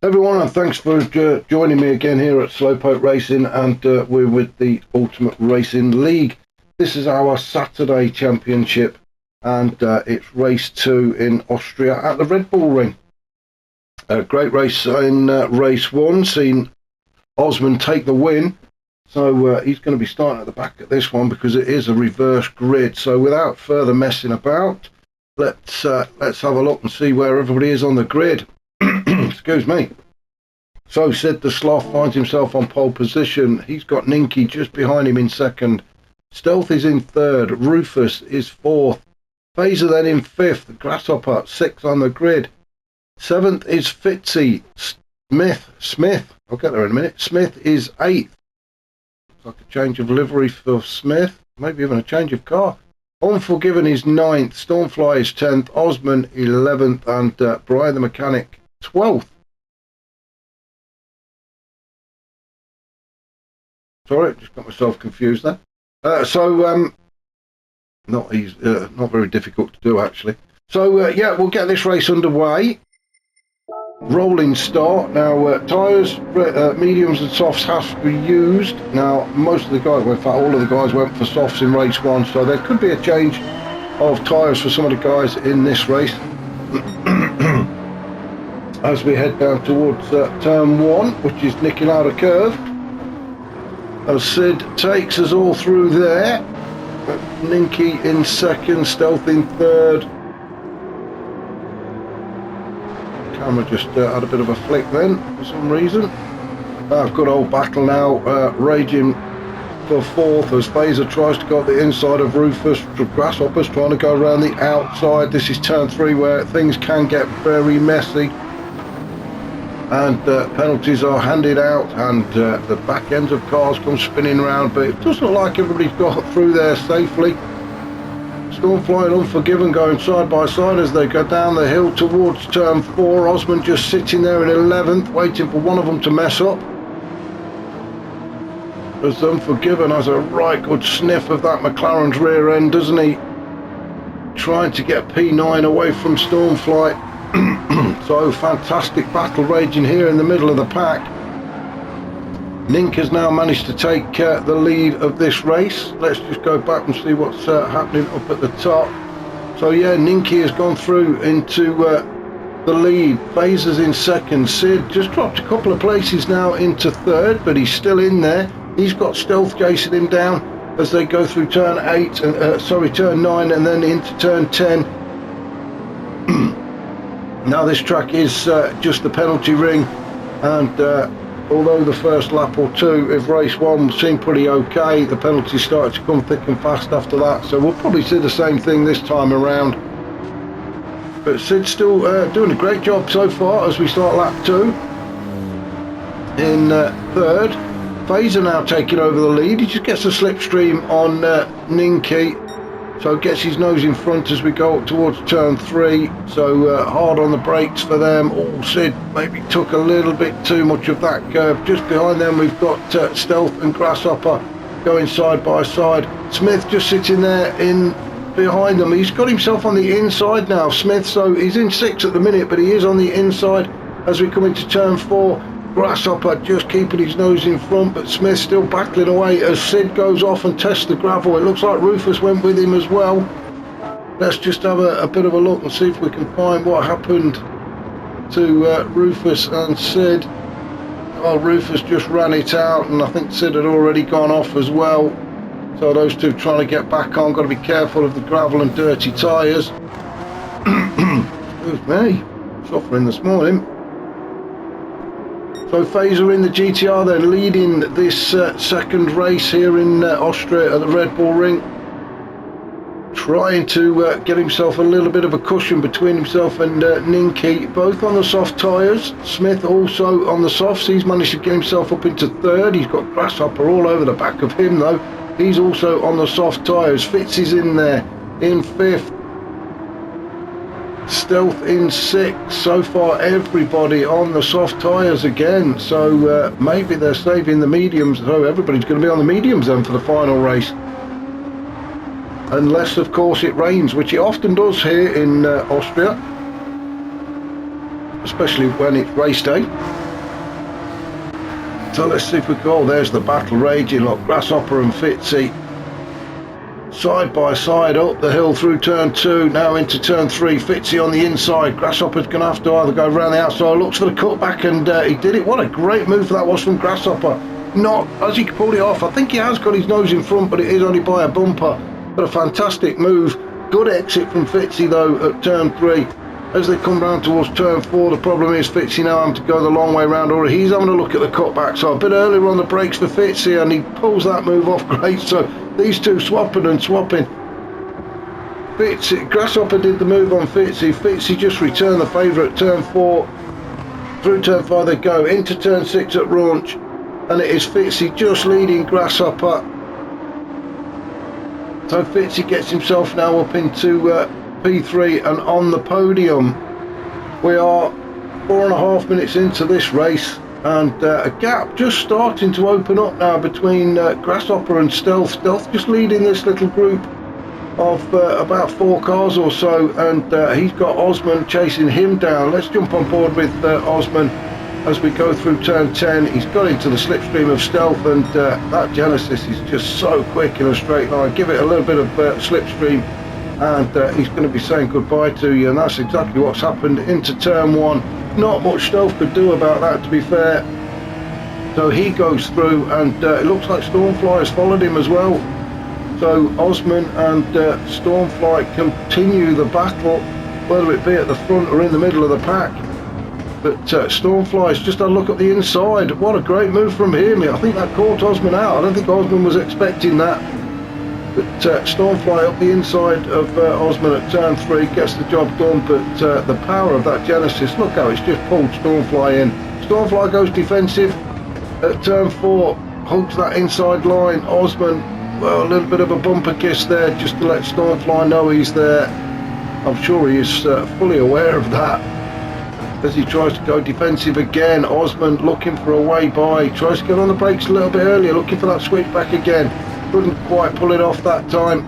Everyone, and thanks for joining me again here at Slowpoke Racing, and we're with the Ultimate Racing League. This is our Saturday championship, and it's race 2 in Austria at the Red Bull Ring. A great race in race 1, seen Osman take the win, so he's going to be starting at the back at this one because it is a reverse grid. So without further messing about, let's have a look and see where everybody is on the grid. Excuse me. So Sid the Sloth finds himself on pole position. He's got Ninky just behind him in second. Stealth is in third. Rufus is fourth. Phaser then in fifth. Grasshopper sixth on the grid. Seventh is Fitzy. Smith. I'll get there in a minute. Smith is eighth. Looks like a change of livery for Smith. Maybe even a change of car. Unforgiven is ninth. Stormfly is 10th. Osman 11th. And Brian the Mechanic 12th. Sorry, just got myself confused there. Not very difficult to do actually. So yeah, we'll get this race underway. Rolling start. Now tyres, mediums and softs have to be used. Now most of the guys, well, in fact all of the guys went for softs in race 1, so there could be a change of tyres for some of the guys in this race. As we head down towards turn 1, which is nicking out a curve. As Sid takes us all through there. Ninky in second, Stealth in third. Camera just had a bit of a flick then for some reason. Good old battle now, raging for fourth as Phaser tries to go up the inside of Rufus. Grasshopper's trying to go around the outside. This is turn 3 where things can get very messy. And penalties are handed out, and the back ends of cars come spinning around, but it does look like everybody's got through there safely. Stormfly and Unforgiven going side by side as they go down the hill towards turn 4. Osman just sitting there in 11th, waiting for one of them to mess up. As Unforgiven has a right good sniff of that McLaren's rear end, doesn't he? Trying to get P9 away from Stormfly. So fantastic battle raging here in the middle of the pack. Nink has now managed to take the lead of this race. Let's just go back and see what's happening up at the top. So yeah, Ninky has gone through into the lead. Phaser's in second. Sid just dropped a couple of places now into third, but he's still in there. He's got Stealth chasing him down as they go through turn 9 and then into turn 10. Now this track is just the penalty ring, and although the first lap or two of race 1 seemed pretty okay, the penalties started to come thick and fast after that, so we'll probably see the same thing this time around. But Sid's still doing a great job so far as we start lap 2 in third. Phaser now taking over the lead. He just gets a slipstream on Ninky. So gets his nose in front as we go up towards turn 3. So hard on the brakes for them. Oh, Sid maybe took a little bit too much of that curve. Just behind them we've got Stealth and Grasshopper going side by side. Smith just sitting there in behind them. He's got himself on the inside now, Smith. So he's in 6th at the minute, but he is on the inside as we come into turn 4. Grasshopper just keeping his nose in front, but Smith still battling away as Sid goes off and tests the gravel. It looks like Rufus went with him as well. Let's just have a bit of a look and see if we can find what happened to Rufus and Sid. Oh, Rufus just ran it out, and I think Sid had already gone off as well. So those two trying to get back on. Got to be careful of the gravel and dirty tyres. Excuse me, suffering this morning. So Phaser in the GTR then leading this second race here in Austria at the Red Bull Ring. Trying to get himself a little bit of a cushion between himself and Ninky, both on the soft tyres. Smith also on the softs. He's managed to get himself up into third. He's got Grasshopper all over the back of him though. He's also on the soft tyres. Fitz is in there in 5th. Stealth in 6th. So far everybody on the soft tyres again, so maybe they're saving the mediums. So everybody's going to be on the mediums then for the final race, unless of course it rains, which it often does here in Austria. especially when it's race day. So let's see if we go. There's the battle raging. Look, Grasshopper and Fitzy side by side up the hill through turn 2, now into turn 3. Fitzy on the inside. Grasshopper's going to have to either go around the outside, looks for the cutback, and he did it. What a great move that was from Grasshopper. Not as he pulled it off. I think he has got his nose in front, but it is only by a bumper. But a fantastic move. Good exit from Fitzy though at turn 3. As they come round towards turn 4, the problem is Fitzy now having to go the long way round, or he's having a look at the cutback. So a bit earlier on the brakes for Fitzy, and he pulls that move off great. So these two swapping and swapping. Fitzy, Grasshopper did the move on Fitzy. Fitzy just returned the favour at turn 4. Through turn 5 they go, into turn 6 at Raunch, and it is Fitzy just leading Grasshopper. So Fitzy gets himself now up into P3 and on the podium. We are 4.5 minutes into this race, and a gap just starting to open up now between Grasshopper and Stealth. Stealth just leading this little group of about 4 cars or so, and he's got Osman chasing him down. Let's jump on board with Osman as we go through turn 10. He's got into the slipstream of Stealth, and that Genesis is just so quick in a straight line. Give it a little bit of slipstream and he's going to be saying goodbye to you, and that's exactly what's happened into turn 1. Not much Stealth could do about that, to be fair. So he goes through, and it looks like Stormfly has followed him as well. So Osman and Stormfly continue the battle, whether it be at the front or in the middle of the pack. But Stormfly's just had a look at the inside. What a great move from him. I think that caught Osman out. I don't think Osman was expecting that. But Stormfly up the inside of Osman at turn 3 gets the job done. But the power of that Genesis, look how it's just pulled Stormfly in. Stormfly goes defensive at turn 4, hugs that inside line. Osman, well, a little bit of a bumper kiss there just to let Stormfly know he's there. I'm sure he is fully aware of that. As he tries to go defensive again, Osman looking for a way by, tries to get on the brakes a little bit earlier, looking for that switch back again. Couldn't quite pull it off that time.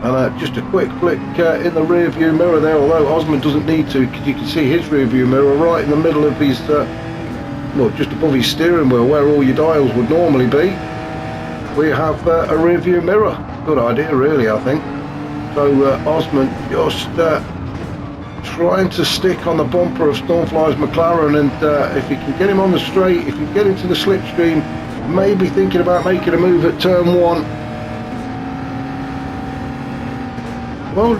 And just a quick flick in the rear view mirror there, although Osman doesn't need to, because you can see his rear view mirror right in the middle of his, well, just above his steering wheel, where all your dials would normally be. We have a rear view mirror. Good idea, really, I think. So Osman just trying to stick on the bumper of Stormfly's McLaren, and if he can get him on the straight, if he can get into the slipstream, maybe thinking about making a move at turn 1. Well,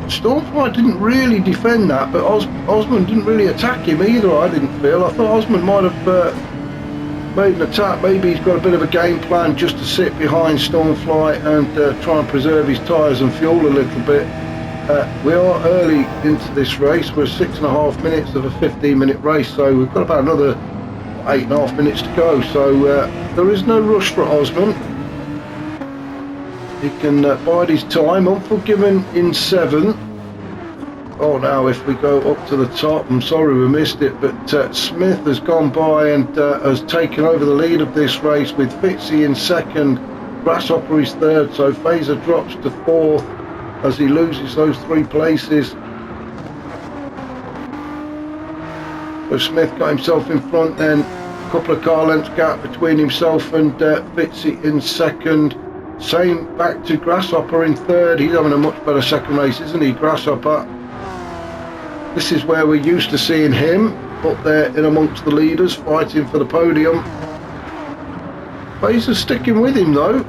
Stormfly didn't really defend that, but Osman didn't really attack him either, I didn't feel. I thought Osman might have made an attack. Maybe he's got a bit of a game plan just to sit behind Stormfly and try and preserve his tyres and fuel a little bit. We are early into this race. We're 6.5 minutes of a 15-minute race, so we've got about another 8.5 minutes to go. So there is no rush for Osman. He can bide his time. Unforgiven in 7. Oh, now if we go up to the top, I'm sorry we missed it, but Smith has gone by and has taken over the lead of this race with Fitzy in 2nd, Grasshopper is 3rd, so Fazer drops to 4th as he loses those 3 places. So Smith got himself in front then, a couple of car lengths gap between himself and Fitzy in 2nd. Same back to Grasshopper in 3rd. He's having a much better second race, isn't he, Grasshopper? This is where we're used to seeing him up there in amongst the leaders fighting for the podium. Fazer sticking with him though.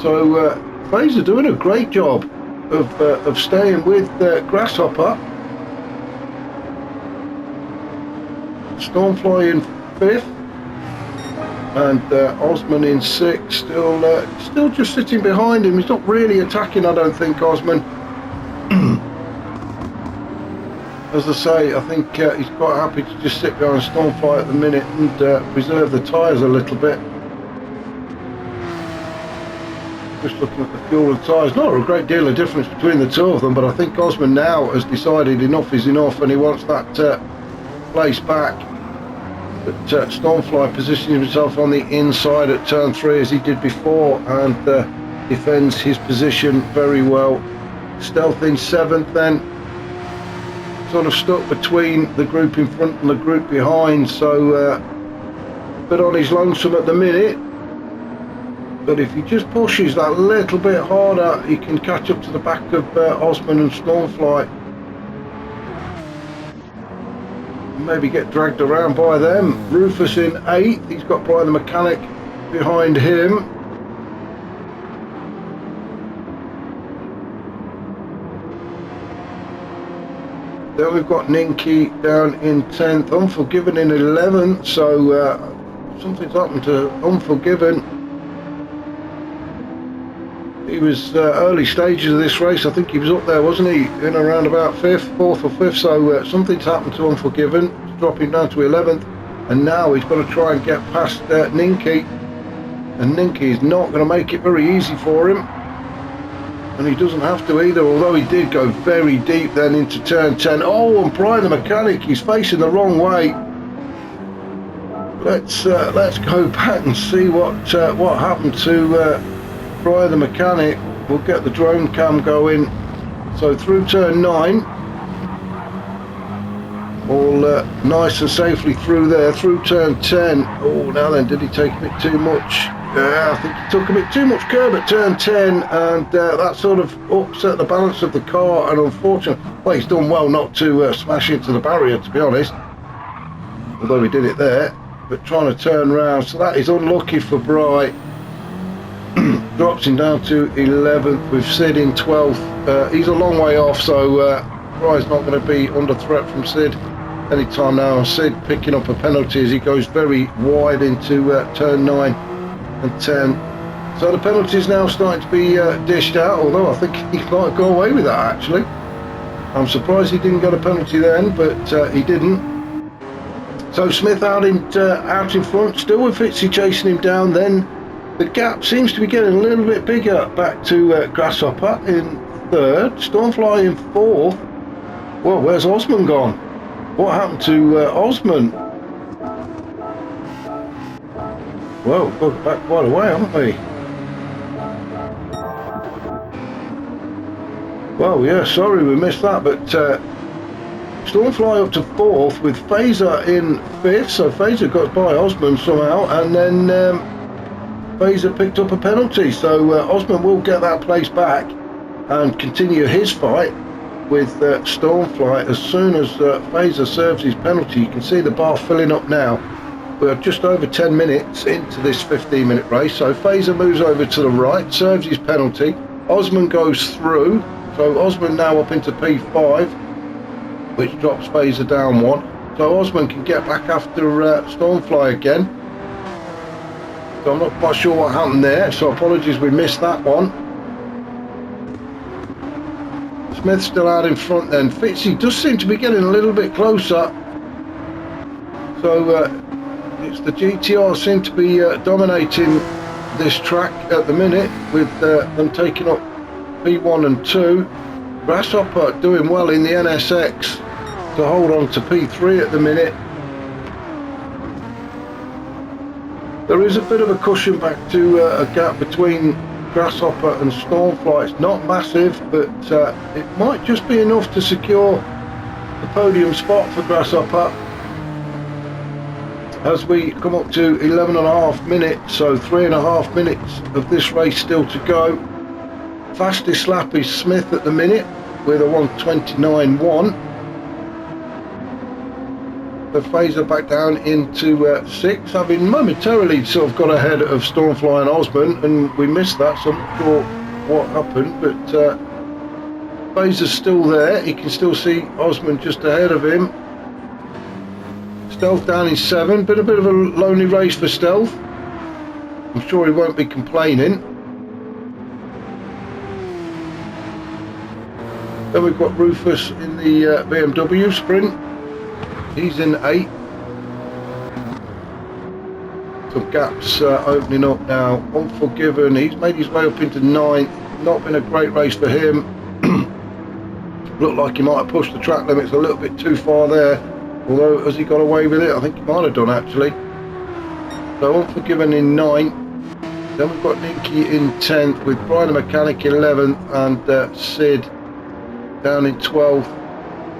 So Fazer doing a great job of staying with Grasshopper. Stormfly in 5th. And Osman in 6th, still just sitting behind him. He's not really attacking, I don't think, Osman. As I say, I think he's quite happy to just sit behind Stormfly at the minute and preserve the tyres a little bit. Just looking at the fuel and tyres, not a great deal of difference between the two of them, but I think Osman now has decided enough is enough and he wants that place back. But Stormfly positioning himself on the inside at turn 3 as he did before, and defends his position very well. Stealth in 7th then. sort of stuck between the group in front and the group behind, so but on his lonesome at the minute. But if he just pushes that little bit harder, he can catch up to the back of Osman and Stormfly. Maybe get dragged around by them. Rufus in 8th, he's got Brian the Mechanic behind him. Then we've got Ninky down in 10th, Unforgiven in 11th, so something's happened to Unforgiven. He was early stages of this race, I think he was up there, wasn't he, in around about 4th or 5th, so something's happened to Unforgiven. He's dropping down to 11th, and now he's got to try and get past Ninky, and Ninky is not going to make it very easy for him, and he doesn't have to either, although he did go very deep then into turn 10. Oh, and Brian the Mechanic, he's facing the wrong way. Let's go back and see what happened to Brian the Mechanic. We'll get the drone cam going. So through turn 9, all nice and safely through there. Through turn 10, oh, now then, did he take a bit too much? Yeah, I think he took a bit too much curb at turn 10, and that sort of upset the balance of the car, and unfortunately, well, he's done well not to smash into the barrier, to be honest, although he did it there, but trying to turn around, so that is unlucky for Bry. Drops him down to 11th with Sid in 12th. He's a long way off, so Bry's not going to be under threat from Sid anytime now. Sid picking up a penalty as he goes very wide into turn 9 and 10. So the penalty's now starting to be dished out, although I think he might go away with that actually. I'm surprised he didn't get a penalty then, but he didn't. So Smith out in front, still with Fitzy chasing him down. Then the gap seems to be getting a little bit bigger back to Grasshopper in 3rd, Stormfly in 4th. Well, where's Osman gone? What happened to Osman? Well, we've got back quite a way, haven't we? Well, yeah, sorry we missed that, but Stormfly up to 4th with Phaser in 5th, so Phaser got by Osman somehow, and then Phaser picked up a penalty, so Osman will get that place back and continue his fight with Stormfly as soon as Phaser serves his penalty. You can see the bar filling up now. We're just over 10 minutes into this 15-minute race, so Phaser moves over to the right, serves his penalty. Osman goes through, so Osman now up into P5, which drops Phaser down 1. So Osman can get back after Stormfly again. So I'm not quite sure what happened there, so apologies we missed that one. Smith's still out in front then. Fitzy does seem to be getting a little bit closer. So it's the GTR seem to be dominating this track at the minute, with them taking up P1 and 2. Grasshopper doing well in the NSX to hold on to P3 at the minute. There is a bit of a cushion back to a gap between Grasshopper and Stormfly. It's not massive, but it might just be enough to secure the podium spot for Grasshopper as we come up to 11.5 minutes, so 3.5 minutes of this race still to go. Fastest lap is Smith at the minute with a 1:29.1. The Phaser back down into 6th, having momentarily sort of got ahead of Stormfly and Osman, and we missed that, so I'm not sure what happened, but Phaser's still there. He can still see Osman just ahead of him. Stealth down in 7th, been a bit of a lonely race for Stealth. I'm sure he won't be complaining. Then we've got Rufus in the BMW Sprint. He's in 8th. Some gaps opening up now. Unforgiven, he's made his way up into 9th. Not been a great race for him. Looked like he might have pushed the track limits a little bit too far there. Although, has he got away with it? I think he might have done actually. So Unforgiven in 9th. Then we've got Ninky in 10th with Brian the Mechanic in 11th and Sid down in 12th.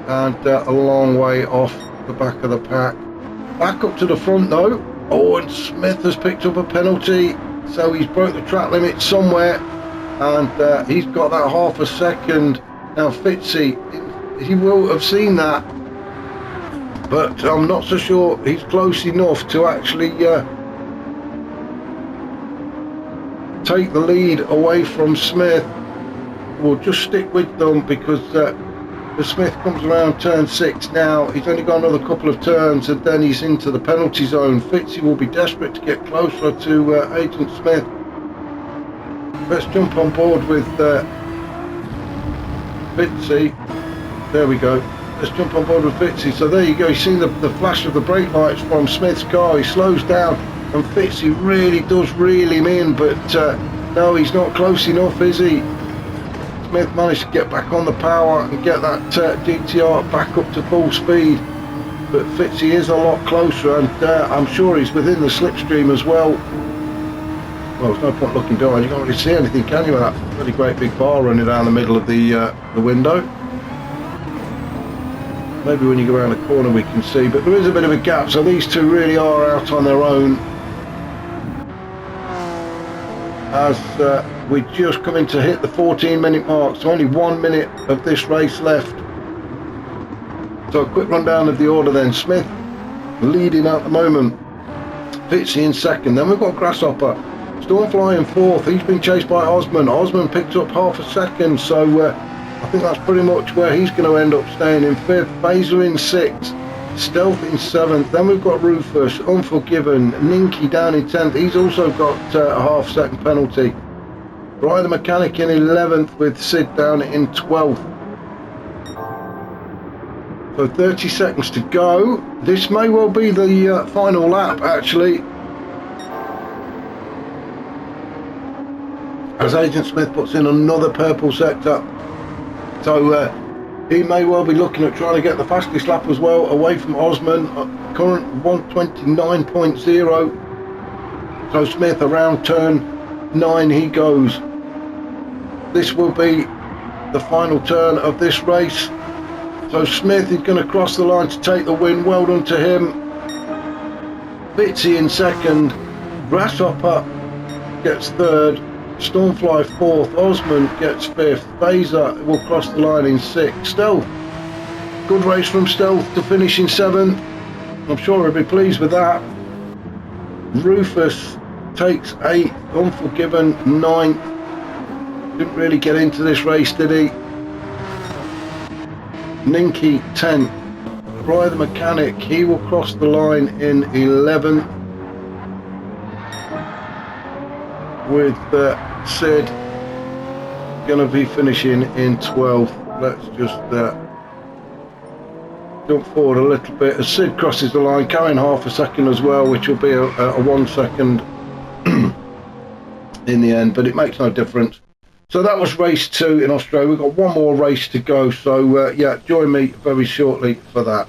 and a long way off the back of the pack. Back up to the front though. Oh, and Smith has picked up a penalty, so he's broke the track limit somewhere, and he's got that half a second. Now Fitzy, he will have seen that, but I'm not so sure he's close enough to actually take the lead away from Smith. We'll just stick with them because the Smith comes around turn 6 now. He's only got another couple of turns and then he's into the penalty zone. Fitzy will be desperate to get closer to Agent Smith. Let's jump on board with Fitzy. There we go. Let's jump on board with Fitzy. So there you go. You've seen the flash of the brake lights from Smith's car. He slows down and Fitzy really does reel him in, but no, he's not close enough, is he? Smith managed to get back on the power and get that GTR back up to full speed, but Fitzy is a lot closer, and I'm sure he's within the slipstream as well. Well, there's no point looking behind, you can't really see anything, can you, with that really great big bar running down the middle of the window. Maybe when you go around the corner we can see, but there is a bit of a gap, so these two really are out on their own. As we just coming to hit the 14-minute mark, so only 1 minute of this race left. So a quick rundown of the order then. Smith leading at the moment, Fitzy in second, then we've got Grasshopper, Stormfly in fourth. He's been chased by Osman. Osman picked up half a second, so I think that's pretty much where he's going to end up staying in fifth. Phaser in sixth, Stealth in seventh, then we've got Rufus, Unforgiven, Ninky down in 10th, he's also got a half second penalty. Brian the Mechanic in 11th with Sid down in 12th. So 30 seconds to go. This may well be the final lap actually, as Agent Smith puts in another purple sector. So he may well be looking at trying to get the fastest lap as well, away from Osman. Current 129.0. So Smith around turn 9 he goes. This will be the final turn of this race. So Smith is going to cross the line to take the win. Well done to him. Fitzy in second. Grasshopper gets third. Stormfly fourth, Osman gets fifth, Phaser will cross the line in sixth. Stealth, good race from Stealth to finish in seventh. I'm sure he'll be pleased with that. Rufus takes eighth, Unforgiven ninth. Didn't really get into this race, did he? Ninky 10th. Brian the Mechanic, he will cross the line in 11th. With Sid going to be finishing in 12th. Let's just jump forward a little bit as Sid crosses the line, carrying half a second as well, which will be a 1 second in the end, but it makes no difference. So that was race 2 in Australia. We've got one more race to go, so yeah, join me very shortly for that.